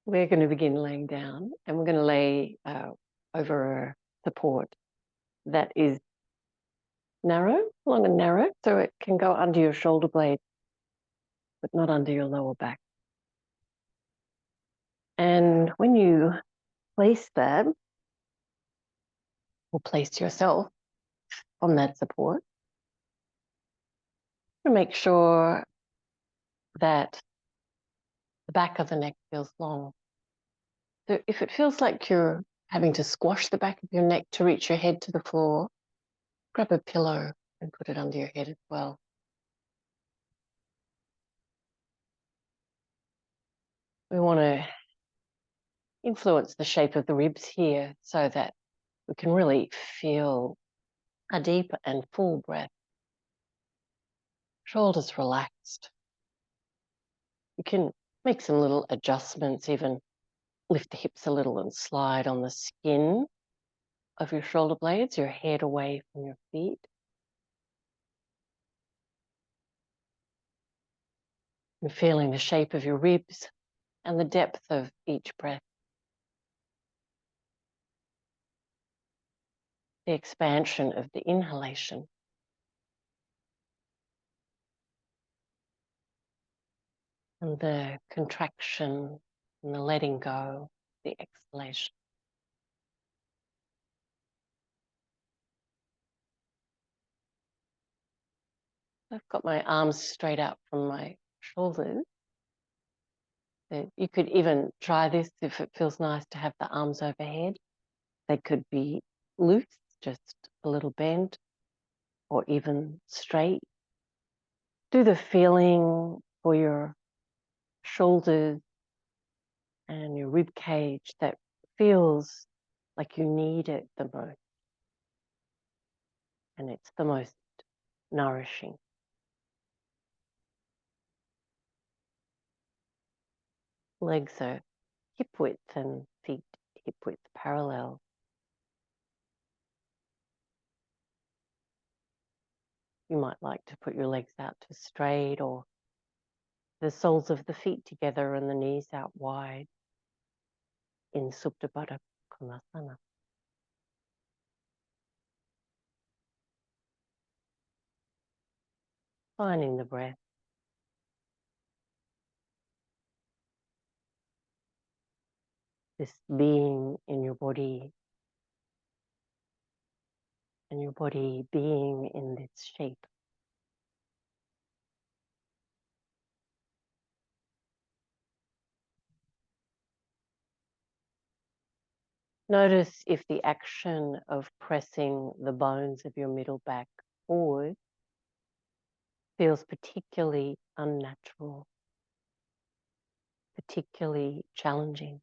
We're going to begin laying down, and we're going to lay over a support that is narrow, long and narrow, so it can go under your shoulder blade, but not under your lower back. And when you place that, or place yourself on that support, make sure that the back of the neck feels long. So if it feels like you're having to squash the back of your neck to reach your head to the floor, grab a pillow and put it under your head as well. We want to influence the shape of the ribs here so that we can really feel a deep and full breath. Shoulders relaxed. You can make some little adjustments, even lift the hips a little and slide on the skin of your shoulder blades, your head away from your feet. And feeling the shape of your ribs and the depth of each breath. The expansion of the inhalation. And the contraction and the letting go, the exhalation. I've got my arms straight out from my shoulders. You could even try this if it feels nice to have the arms overhead. They could be loose, just a little bent, or even straight. Do the feeling for your shoulders and your rib cage that feels like you need it the most. And it's the most nourishing. Legs are hip width and feet hip width parallel. You might like to put your legs out to straight, or the soles of the feet together and the knees out wide in Supta Baddha Konasana. Finding the breath. This being in your body, and your body being in this shape. Notice if the action of pressing the bones of your middle back forward feels particularly unnatural, particularly challenging.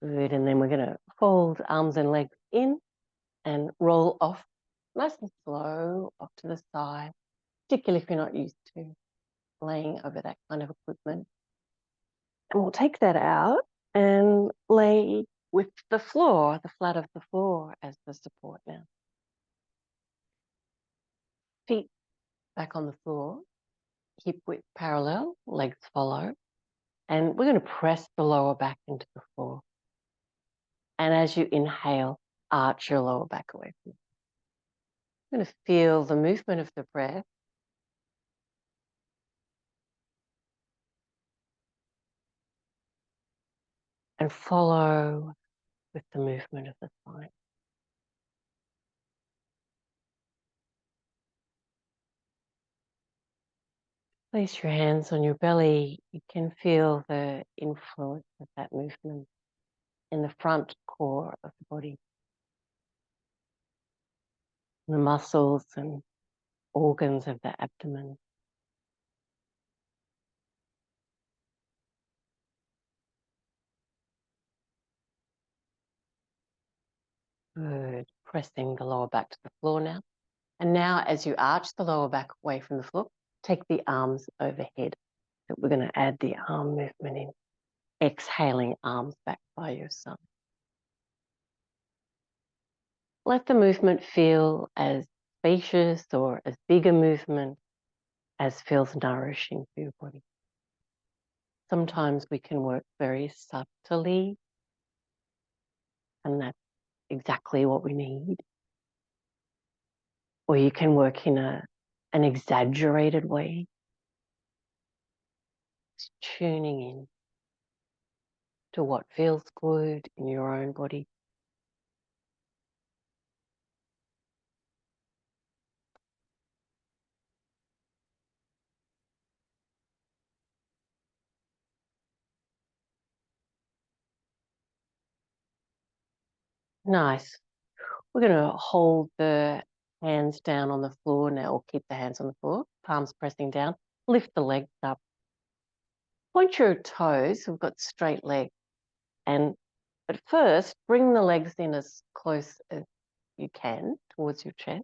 Good, and then we're going to fold arms and legs in and roll off nice and slow off to the side, particularly if you're not used to laying over that kind of equipment. And we'll take that out and lay with the floor, the flat of the floor as the support now. Feet back on the floor, hip width parallel, legs follow. And we're going to press the lower back into the floor. And as you inhale, arch your lower back away from you. You're going to feel the movement of the breath. And follow with the movement of the spine. Place your hands on your belly. You can feel the influence of that movement in the front core of the body. The muscles and organs of the abdomen. Good. Pressing the lower back to the floor now. And now as you arch the lower back away from the floor, take the arms overhead. that we're going to add the arm movement in. Exhaling, arms back by your side. Let the movement feel as spacious or as big a movement as feels nourishing for your body. Sometimes we can work very subtly, and that's exactly what we need. Or you can work in an exaggerated way, just tuning in to what feels good in your own body. Nice. We're going to hold the hands down on the floor now, or keep the hands on the floor, palms pressing down. Lift the legs up. Point your toes, so we've got straight legs. And at first, bring the legs in as close as you can towards your chest.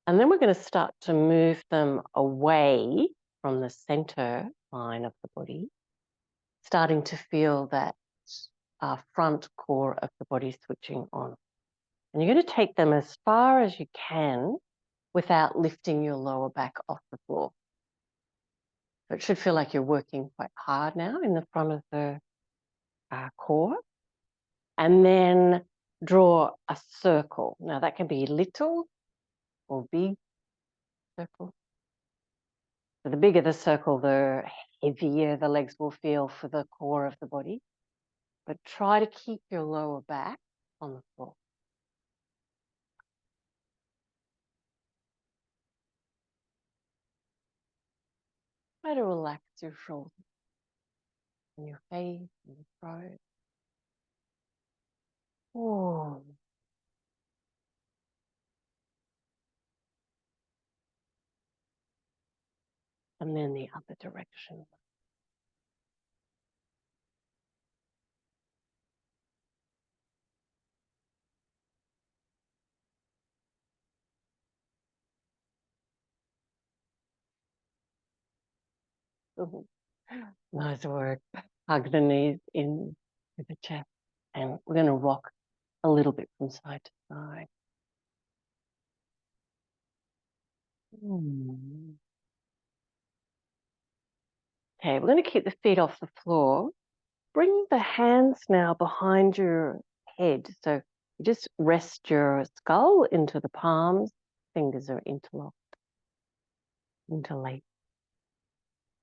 And then we're going to start to move them away from the center line of the body, starting to feel that front core of the body switching on. And you're going to take them as far as you can without lifting your lower back off the floor. So it should feel like you're working quite hard now in the front of the core. And then draw a circle. Now that can be little or big circle. So the bigger the circle, the heavier the legs will feel for the core of the body. But try to keep your lower back on the floor. Try to relax your shoulders and your face and your throat. Oh. And then the other direction. Ooh. Nice work. Hug the knees in to the chest. And we're going to rock a little bit from side to side. Okay, we're going to keep the feet off the floor. Bring the hands now behind your head. So you just rest your skull into the palms. Fingers are interlocked, interlaced.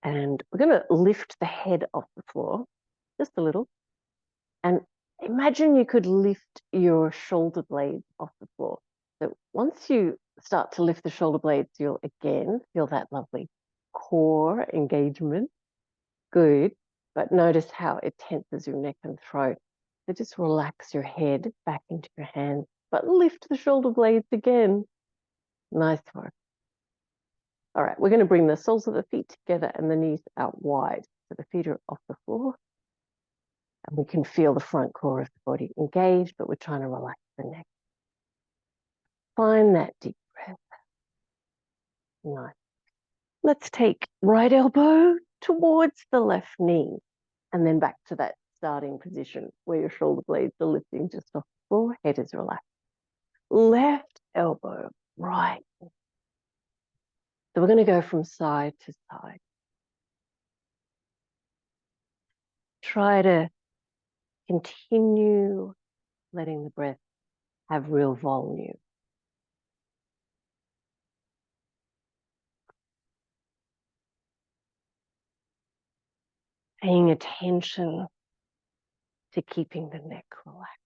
And we're going to lift the head off the floor, just a little. And imagine you could lift your shoulder blades off the floor. So once you start to lift the shoulder blades, you'll again feel that lovely core engagement. Good. But notice how it tenses your neck and throat. So just relax your head back into your hands, but lift the shoulder blades again. Nice work. All right, we're going to bring the soles of the feet together and the knees out wide. So the feet are off the floor. And we can feel the front core of the body engaged, but we're trying to relax the neck. Find that deep breath. Nice. Let's take right elbow towards the left knee and then back to that starting position where your shoulder blades are lifting just off the floor, head is relaxed. Left elbow, right. So we're going to go from side to side. Try to continue letting the breath have real volume. Paying attention to keeping the neck relaxed.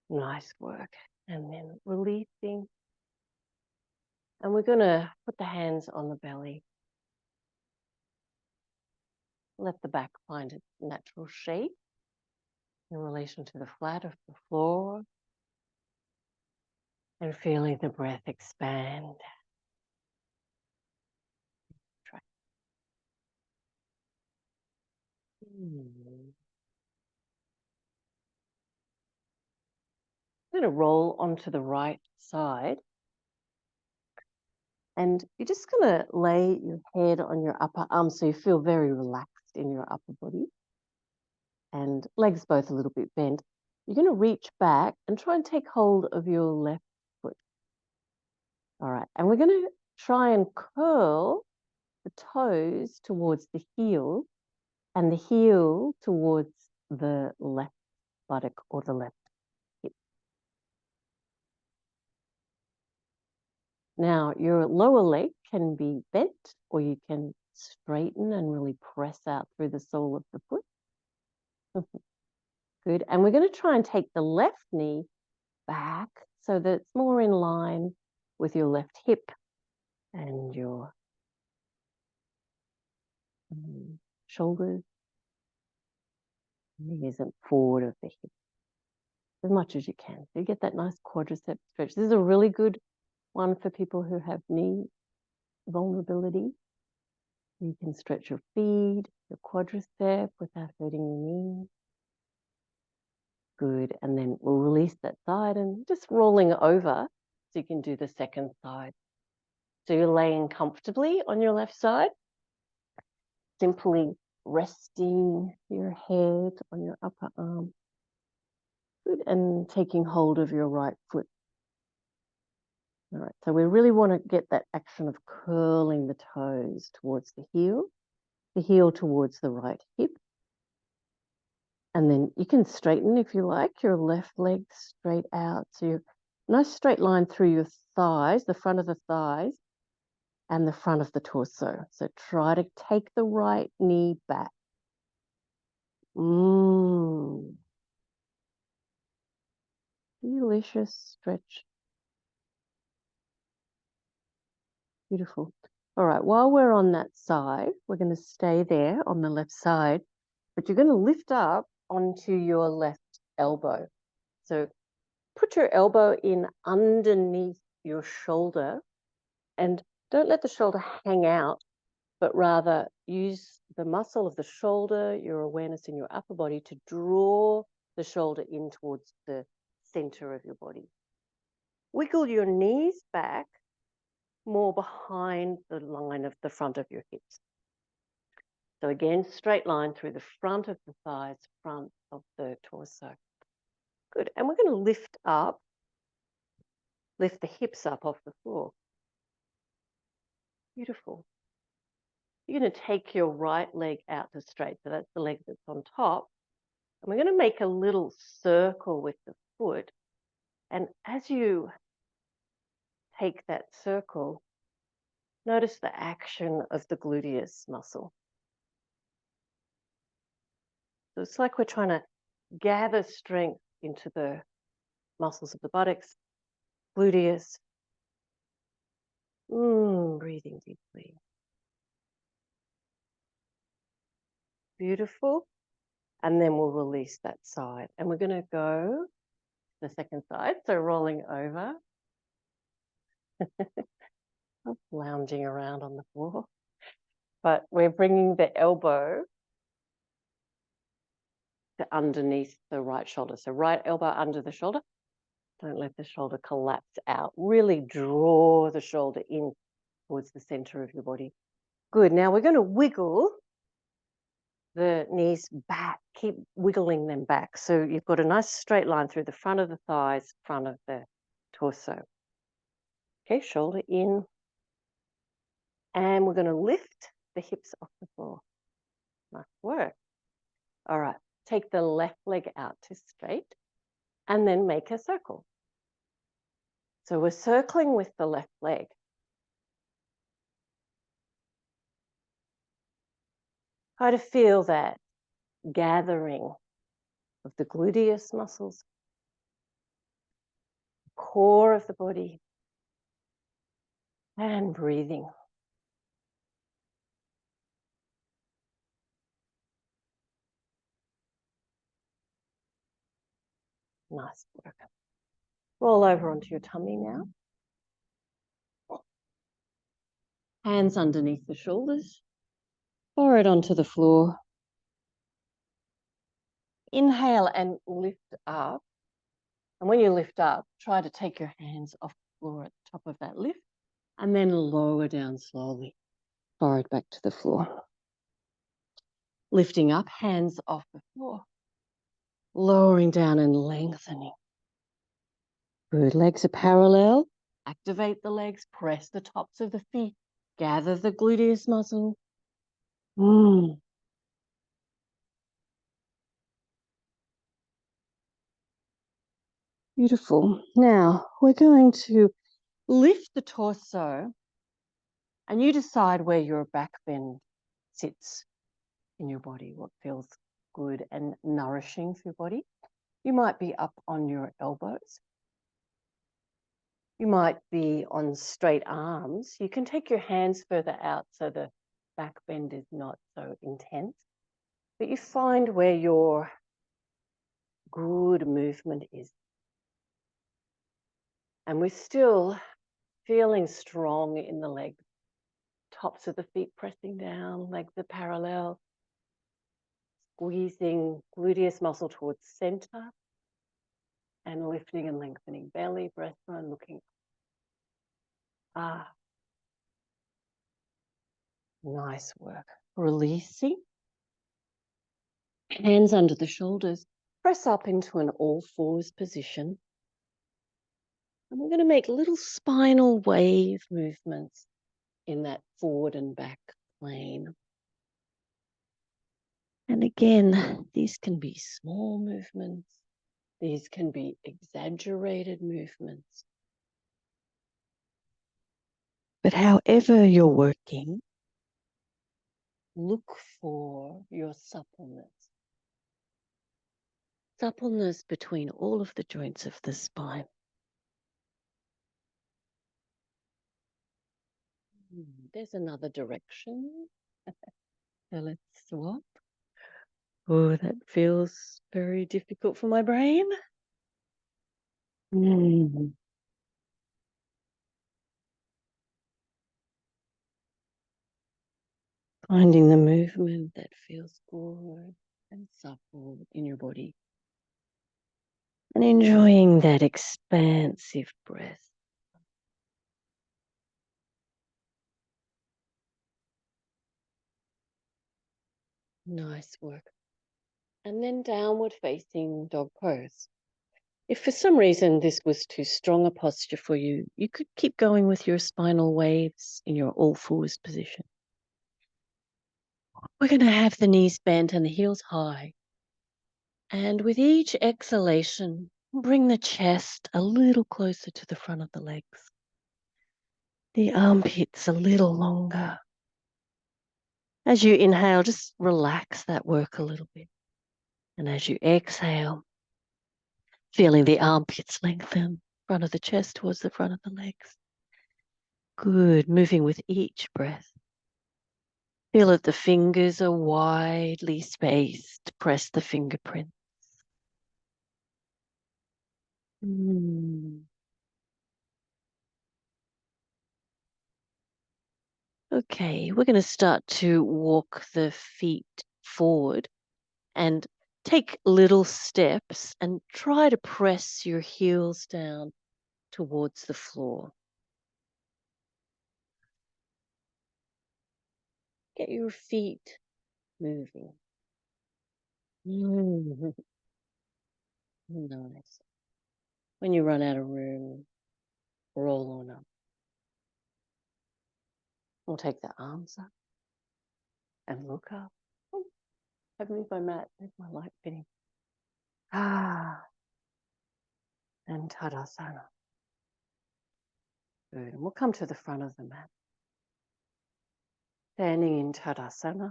Nice work. And then releasing. And we're going to put the hands on the belly. Let the back find its natural shape in relation to the flat of the floor. And feeling the breath expand. I'm going to roll onto the right side. And you're just going to lay your head on your upper arm so you feel very relaxed in your upper body. And legs both a little bit bent. You're going to reach back and try and take hold of your left foot. All right. And we're going to try and curl the toes towards the heel and the heel towards the left buttock or the left hip. Now, your lower leg can be bent or you can straighten and really press out through the sole of the foot. Good. And we're going to try and take the left knee back so that it's more in line with your left hip and your shoulders. Knees and forward of the hip as much as you can. So you get that nice quadricep stretch. This is a really good one for people who have knee vulnerability. You can stretch your feet, your quadricep without hurting your knee. Good. And then we'll release that side and just rolling over so you can do the second side. So you're laying comfortably on your left side, simply resting your head on your upper arm. Good. And taking hold of your right foot. All right, so we really want to get that action of curling the toes towards the heel towards the right hip. And then you can straighten, if you like, your left leg straight out. So you nice straight line through your thighs, the front of the thighs and the front of the torso. So try to take the right knee back. Delicious stretch. Beautiful. All right, while we're on that side, we're going to stay there on the left side, but you're going to lift up onto your left elbow. So put your elbow in underneath your shoulder and don't let the shoulder hang out, but rather use the muscle of the shoulder, your awareness in your upper body to draw the shoulder in towards the center of your body. Wiggle your knees back more behind the line of the front of your hips. So again, straight line through the front of the thighs, front of the torso. Good. And we're going to lift the hips up off the floor. Beautiful. You're going to take your right leg out to straight. So that's the leg that's on top. And we're going to make a little circle with the foot. And as you take that circle, notice the action of the gluteus muscle. So it's like we're trying to gather strength into the muscles of the buttocks, gluteus. Breathing deeply. Beautiful. And then we'll release that side. And we're going to go to the second side. So rolling over. Lounging around on the floor. But we're bringing the elbow to underneath the right shoulder. So right elbow under the shoulder. Don't let the shoulder collapse out. Really draw the shoulder in towards the center of your body. Good. Now we're going to wiggle the knees back. Keep wiggling them back. So you've got a nice straight line through the front of the thighs, front of the torso. Okay, shoulder in. And we're going to lift the hips off the floor. Nice work. All right. Take the left leg out to straight and then make a circle. So we're circling with the left leg. Try to feel that gathering of the gluteus muscles, core of the body, and breathing. Nice work. Roll over onto your tummy now. Hands underneath the shoulders, forehead onto the floor. inhale and lift up. And when you lift up, try to take your hands off the floor at the top of that lift and then lower down slowly, forehead back to the floor. Lifting up, hands off the floor. Lowering down and lengthening. Good. Legs are parallel. Activate the legs. Press the tops of the feet. Gather the gluteus muscle. Beautiful. Now we're going to lift the torso and you decide where your back bend sits in your body, what feels good and nourishing for your body. You might be up on your elbows. You might be on straight arms. You can take your hands further out so the back bend is not so intense. But you find where your good movement is. And we're still feeling strong in the legs. Tops of the feet pressing down, legs are parallel. Squeezing gluteus muscle towards center. And lifting and lengthening belly, breastbone, looking. Nice work. Releasing. Hands under the shoulders. Press up into an all fours position. And we're going to make little spinal wave movements in that forward and back plane. And again, these can be small movements. These can be exaggerated movements. But however you're working, look for your suppleness. Suppleness between all of the joints of the spine. There's another direction. So let's swap. Oh, that feels very difficult for my brain. Finding the movement that feels good and supple in your body. And enjoying that expansive breath. Nice work. And then downward facing dog pose. If for some reason this was too strong a posture for you, you could keep going with your spinal waves in your all fours position. We're going to have the knees bent and the heels high. And with each exhalation, bring the chest a little closer to the front of the legs. The armpits a little longer. As you inhale, just relax that work a little bit. And as you exhale, feeling the armpits lengthen, front of the chest towards the front of the legs. Good, moving with each breath. Feel that the fingers are widely spaced. Press the fingerprints. Okay, we're going to start to walk the feet forward and take little steps and try to press your heels down towards the floor. Get your feet moving. Nice. When you run out of room, roll on up. We'll take the arms up and look up. Oh, I've moved my mat. There's my light fitting. And Tadasana. Good. And we'll come to the front of the mat. Standing in Tadasana.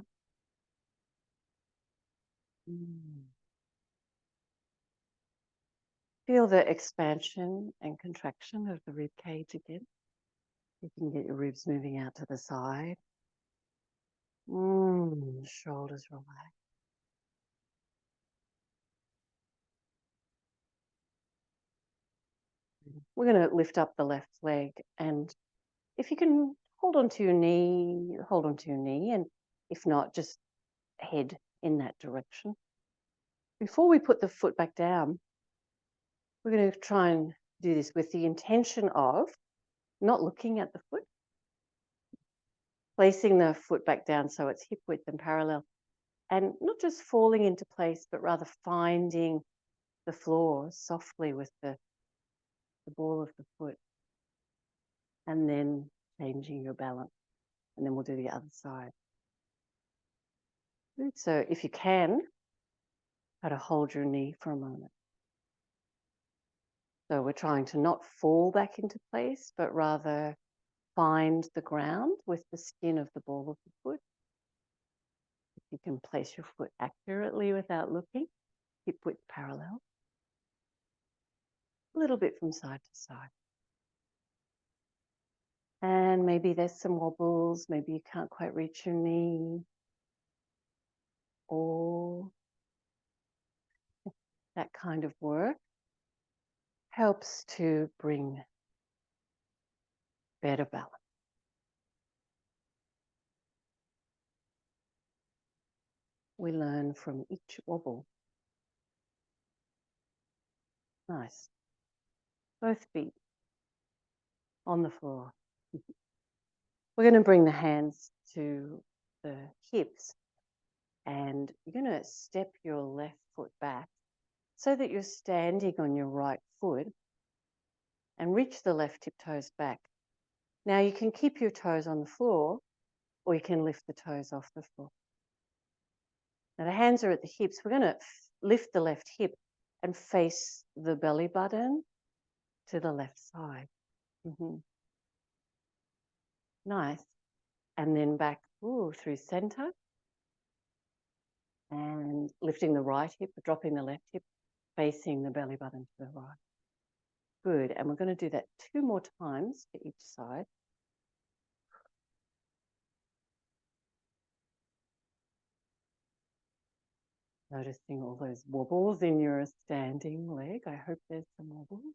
Feel the expansion and contraction of the rib cage again. You can get your ribs moving out to the side. Shoulders relax. We're going to lift up the left leg, and if you can hold onto your knee, hold onto your knee, and if not, just head in that direction. Before we put the foot back down, we're going to try and do this with the intention of not looking at the foot, placing the foot back down so it's hip width and parallel, and not just falling into place, but rather finding the floor softly with the ball of the foot, and then changing your balance. And then we'll do the other side. Good. So if you can, try to hold your knee for a moment. So we're trying to not fall back into place, but rather find the ground with the skin of the ball of the foot. If you can place your foot accurately without looking, hip width parallel. A little bit from side to side. And maybe there's some wobbles, maybe you can't quite reach your knee, or that kind of work helps to bring better balance. We learn from each wobble. Nice. Both feet on the floor. We're going to bring the hands to the hips, and you're going to step your left foot back so that you're standing on your right foot and reach the left tip toes back. Now you can keep your toes on the floor, or you can lift the toes off the floor. Now the hands are at the hips. We're going to lift the left hip and face the belly button to the left side. Nice. And then back through center. And lifting the right hip, dropping the left hip, facing the belly button to the right. Good. And we're going to do that 2 more times for each side. Noticing all those wobbles in your standing leg. I hope there's some wobbles.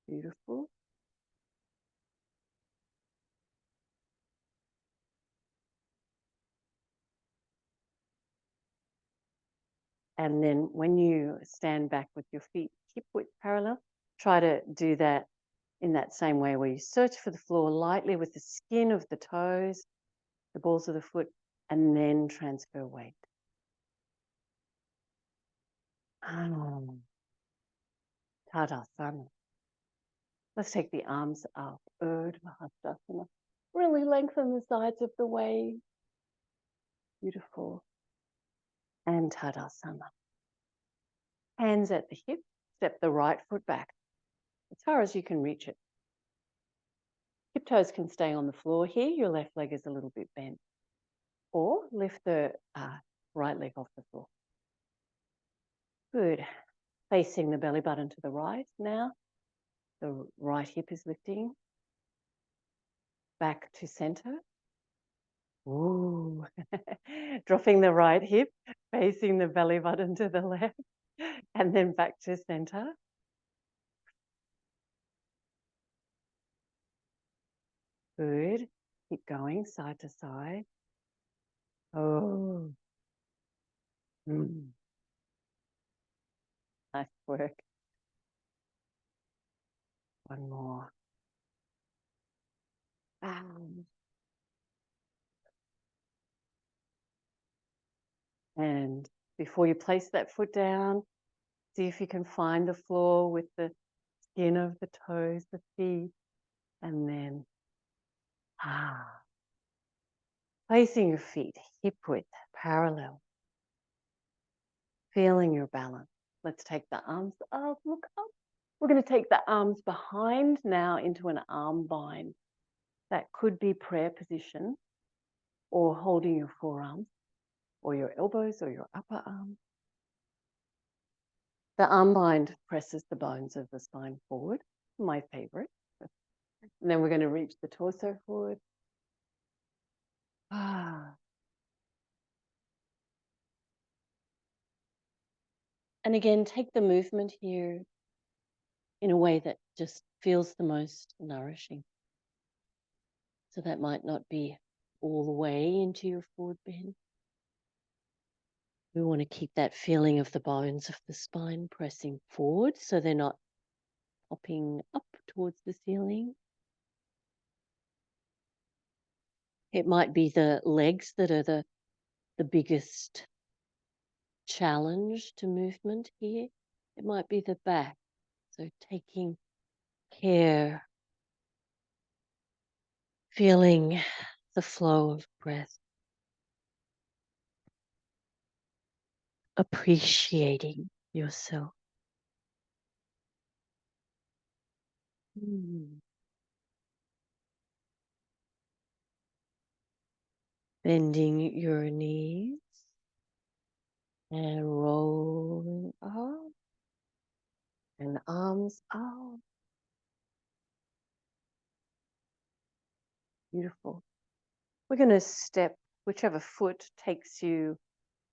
Beautiful. And then when you stand back with your feet hip width parallel, try to do that in that same way where you search for the floor lightly with the skin of the toes, the balls of the foot, and then transfer weight. Tadasana. Let's take the arms up. Urdhva. Really lengthen the sides of the wave. Beautiful. And Tadasana. Hands at the hip. Step the right foot back as far as you can reach it. Hip toes can stay on the floor here. Your left leg is a little bit bent. Or lift the right leg off the floor. Good. Facing the belly button to the right now. The right hip is lifting. Back to center. Ooh. Dropping the right hip, facing the belly button to the left, and then back to center. Good. Keep going side to side. Oh. Nice work. One more. And before you place that foot down, see if you can find the floor with the skin of the toes, the feet, and then placing your feet hip width parallel, feeling your balance. Let's take the arms up, look up. We're going to take the arms behind now into an arm bind. That could be prayer position, or holding your forearms or your elbows or your upper arm. The arm bind presses the bones of the spine forward, my favorite. And then we're going to reach the torso forward. And again, take the movement here in a way that just feels the most nourishing. So that might not be all the way into your forward bend. We want to keep that feeling of the bones of the spine pressing forward so they're not popping up towards the ceiling. It might be the legs that are the biggest challenge to movement here. It might be the back. So taking care, feeling the flow of breath, appreciating yourself. Bending your knees and rolling up and arms out. Beautiful. We're going to step whichever foot takes you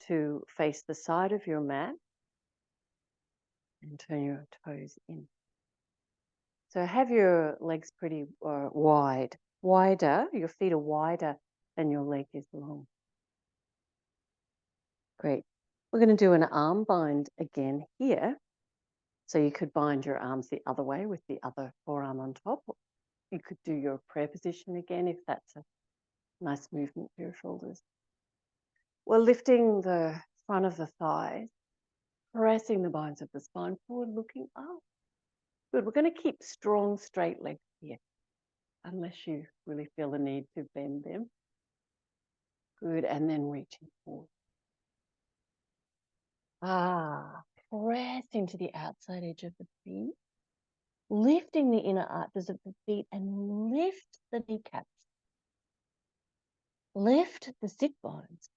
to face the side of your mat and turn your toes in. So have your legs pretty wide, wider. Your feet are wider than your leg is long. Great. We're going to do an arm bind again here. So you could bind your arms the other way with the other forearm on top. You could do your prayer position again if that's a nice movement for your shoulders. We're lifting the front of the thighs, pressing the bones of the spine forward, looking up. Good. We're going to keep strong, straight legs here, unless you really feel the need to bend them. Good. And then reaching forward. Press into the outside edge of the feet, lifting the inner arches of the feet and lift the kneecaps. Lift the sit bones.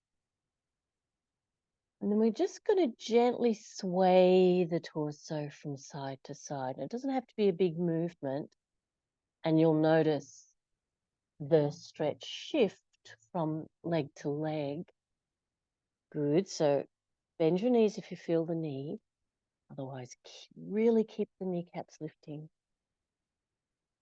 And then we're just going to gently sway the torso from side to side. It doesn't have to be a big movement. And you'll notice the stretch shift from leg to leg. Good. So bend your knees if you feel the need. Otherwise, really keep the kneecaps lifting.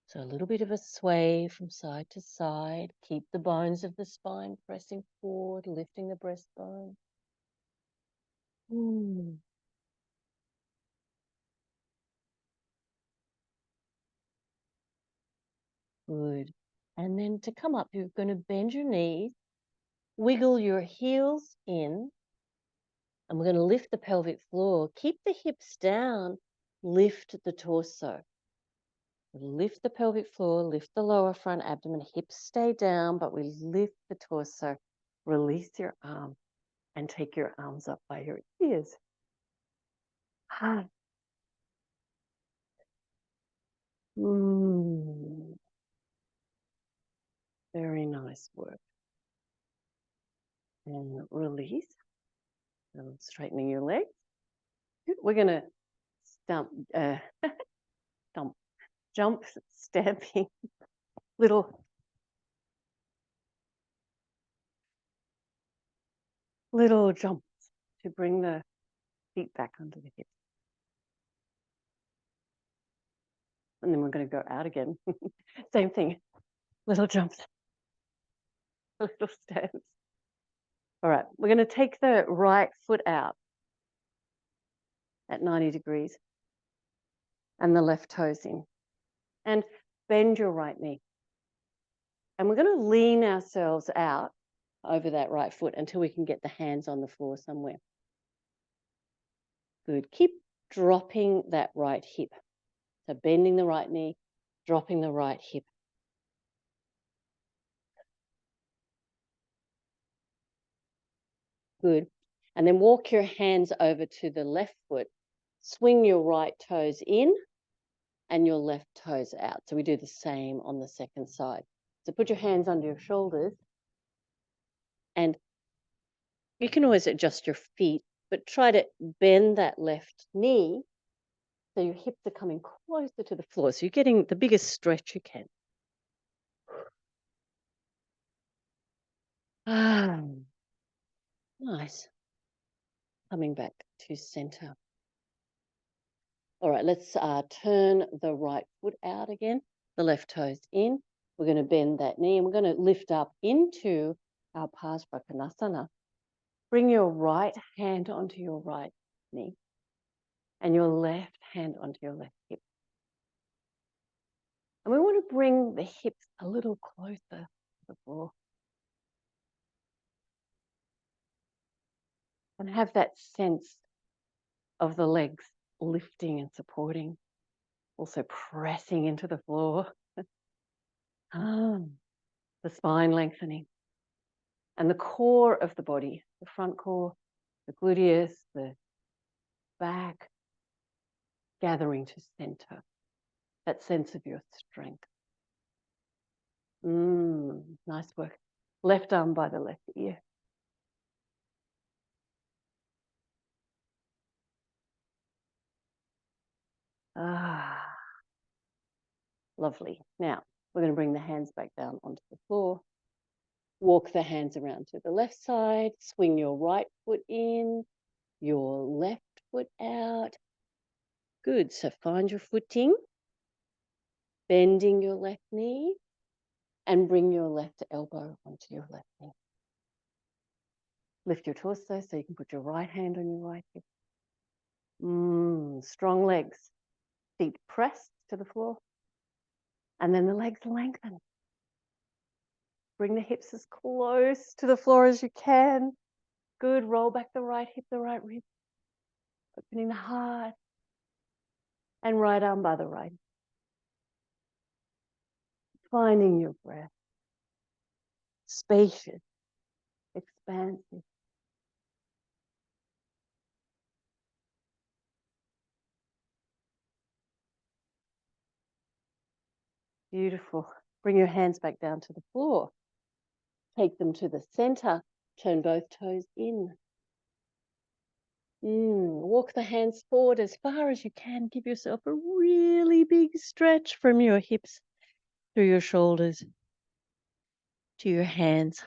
So a little bit of a sway from side to side. Keep the bones of the spine pressing forward, lifting the breastbone. Good. And then to come up, you're going to bend your knees, wiggle your heels in, and we're going to lift the pelvic floor. Keep the hips down, lift the torso. Lift the pelvic floor, lift the lower front abdomen, hips stay down, but we lift the torso. Release your arm and take your arms up by your ears. Very nice work. And release. And straightening your legs. We're going to jump, stamping, little jumps to bring the feet back under the hips. And then we're going to go out again. Same thing, little jumps, little stamps. All right, we're going to take the right foot out at 90 degrees and the left toes in. And bend your right knee. And we're going to lean ourselves out over that right foot until we can get the hands on the floor somewhere. Good. Keep dropping that right hip. So bending the right knee, dropping the right hip. Good. And then walk your hands over to the left foot. Swing your right toes in and your left toes out. So we do the same on the second side. So put your hands under your shoulders and you can always adjust your feet, but try to bend that left knee so your hips are coming closer to the floor. So you're getting the biggest stretch you can. Nice. Coming back to center. All right, let's turn the right foot out again. The left toes in. we're going to bend that knee and we're going to lift up into our Parsvakonasana. Bring your right hand onto your right knee and your left hand onto your left hip. And we want to bring the hips a little closer to the floor. And have that sense of the legs lifting and supporting, also pressing into the floor. The spine lengthening. And the core of the body, the front core, the gluteus, the back, gathering to center. That sense of your strength. Nice work. Left arm by the left ear. Lovely. Now, we're going to bring the hands back down onto the floor. Walk the hands around to the left side. Swing your right foot in, your left foot out. Good. So find your footing. Bending your left knee. And bring your left elbow onto your left knee. Lift your torso so you can put your right hand on your right hip. Strong legs. Feet pressed to the floor. And then the legs lengthen. Bring the hips as close to the floor as you can. Good. Roll back the right hip, the right rib. Opening the heart. And right arm by the right. Finding your breath. Spacious. Expansive. Beautiful. Bring your hands back down to the floor. Take them to the center. Turn both toes in. Walk the hands forward as far as you can. Give yourself a really big stretch from your hips through your shoulders to your hands.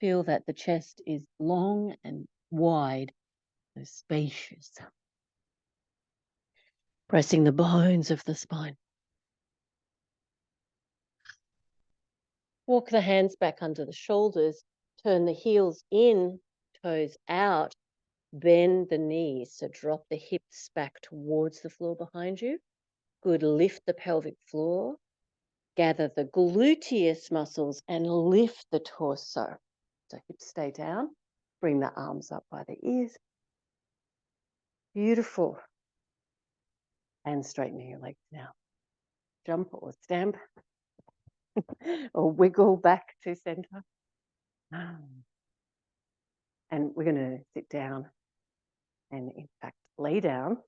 Feel that the chest is long and wide, so spacious. Pressing the bones of the spine. Walk the hands back under the shoulders. Turn the heels in, toes out. Bend the knees, so drop the hips back towards the floor behind you. Good, lift the pelvic floor. Gather the gluteus muscles and lift the torso. So hips stay down. Bring the arms up by the ears. Beautiful. And straighten your legs now. Jump or stamp. Or wiggle back to center. And we're going to sit down and, in fact, lay down.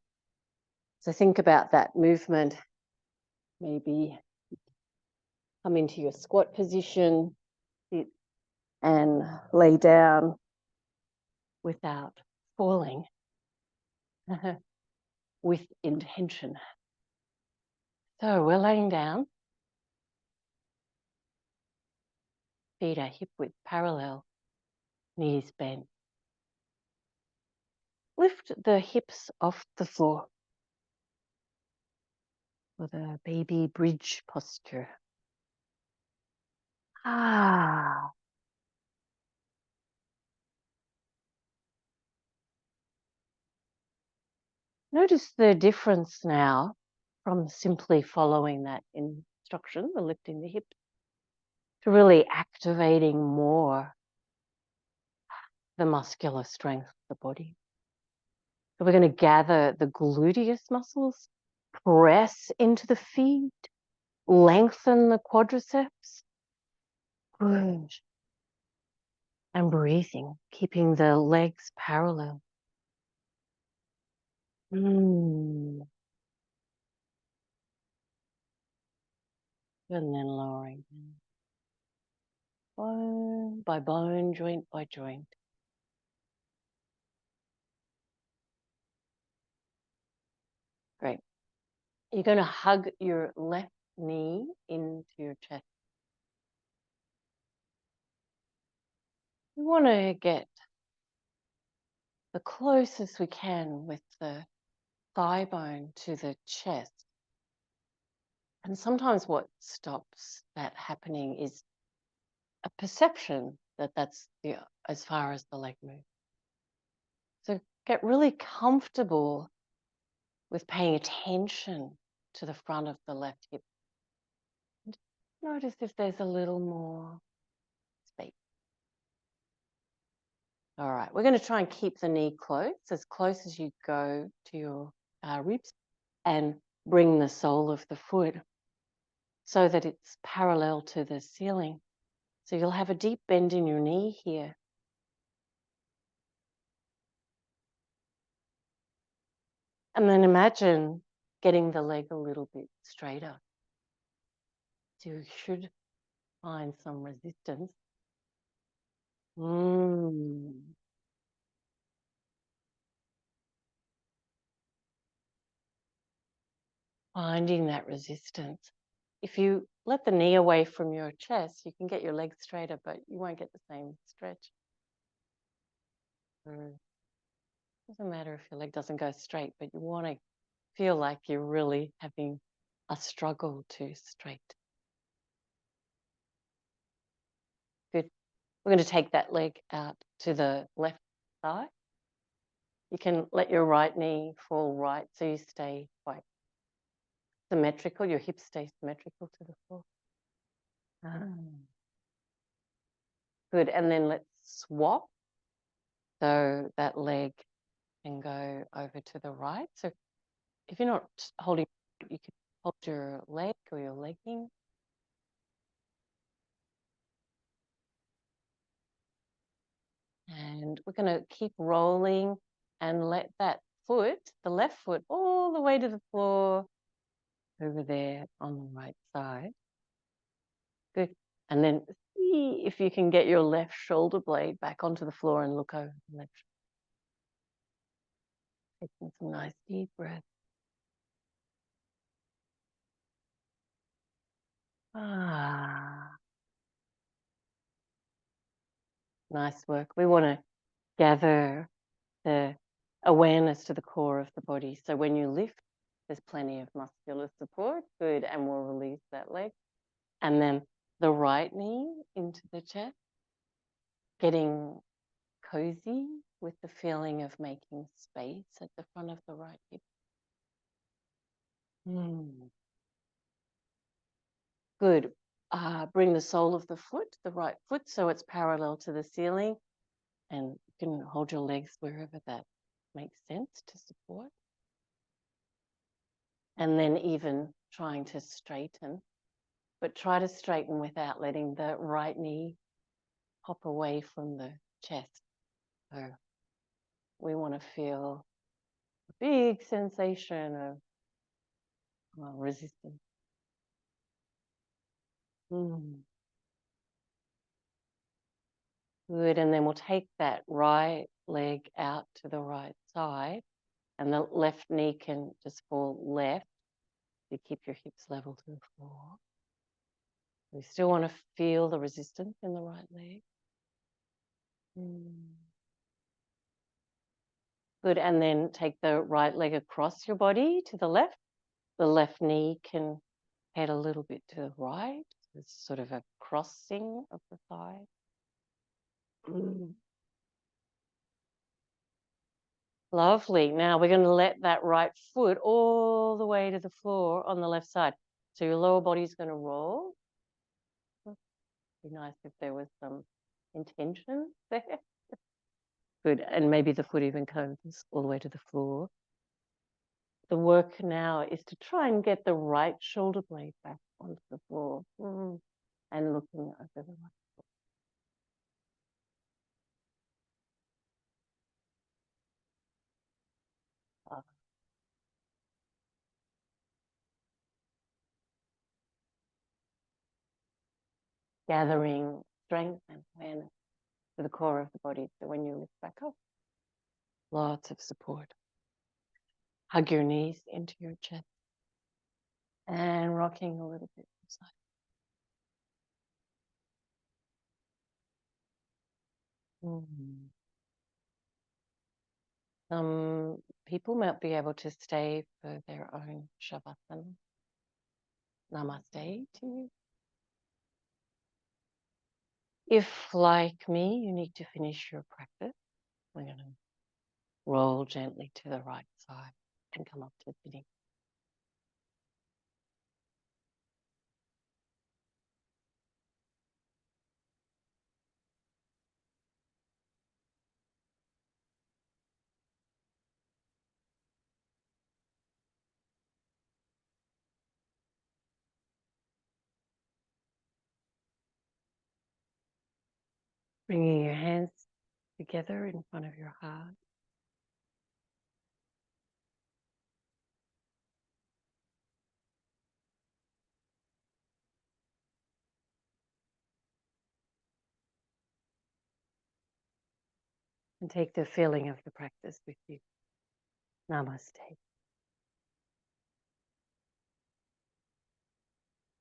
So think about that movement. Maybe come into your squat position, sit and lay down without falling, with intention. So we're laying down. Feet are hip width parallel, knees bent. Lift the hips off the floor with a baby bridge posture. Notice the difference now from simply following that instruction, the lifting the hips, to really activating more the muscular strength of the body. So we're going to gather the gluteus muscles, press into the feet, lengthen the quadriceps. Good. And breathing, keeping the legs parallel. And then lowering down. Bone by bone, joint by joint. Great. You're going to hug your left knee into your chest. We want to get the closest we can with the thigh bone to the chest. And sometimes what stops that happening is a perception that that's as far as the leg moves. So get really comfortable with paying attention to the front of the left hip. And notice if there's a little more space. All right, we're going to try and keep the knee close as you go to your ribs, and bring the sole of the foot so that it's parallel to the ceiling. So you'll have a deep bend in your knee here. And then imagine getting the leg a little bit straighter. So you should find some resistance. Finding that resistance. If you let the knee away from your chest, you can get your legs straighter, but you won't get the same stretch. Doesn't matter if your leg doesn't go straight, but you want to feel like you're really having a struggle to straight. Good. We're going to take that leg out to the left side. You can let your right knee fall right so you stay quite symmetrical. Your hips stay symmetrical to the floor. Good. And then let's swap. So that leg can go over to the right. So if you're not holding, you can hold your leg or your legging. And we're going to keep rolling and let that foot, the left foot, all the way to the floor over there on the right side. Good. And then see if you can get your left shoulder blade back onto the floor and look over the left. Taking some nice deep breaths. Nice work. We want to gather the awareness to the core of the body. So when you lift, there's plenty of muscular support. Good. And we'll release that leg. And then the right knee into the chest, getting cozy with the feeling of making space at the front of the right hip. Good. Bring the sole of the foot, the right foot, so it's parallel to the ceiling, and you can hold your legs wherever that makes sense to support. And then even trying to straighten, but try to straighten without letting the right knee hop away from the chest. So we want to feel a big sensation of resistance. Good, and then we'll take that right leg out to the right side, and the left knee can just fall left. You keep your hips level to the floor. We still want to feel the resistance in the right leg. Good, and then take the right leg across your body to the left. The left knee can head a little bit to the right. It's sort of a crossing of the thigh. Lovely. Now we're going to let that right foot all the way to the floor on the left side. So your lower body is going to roll. It'd be nice if there was some intention there. Good. And maybe the foot even comes all the way to the floor. The work now is to try and get the right shoulder blade back onto the floor and looking over the right. Gathering strength and awareness to the core of the body. So when you lift back up, lots of support. Hug your knees into your chest and rocking a little bit inside. Some people might be able to stay for their own shavasana. Namaste to you. If, like me, you need to finish your practice, we're going to roll gently to the right side and come up to sitting. Bringing your hands together in front of your heart. And take the feeling of the practice with you. Namaste.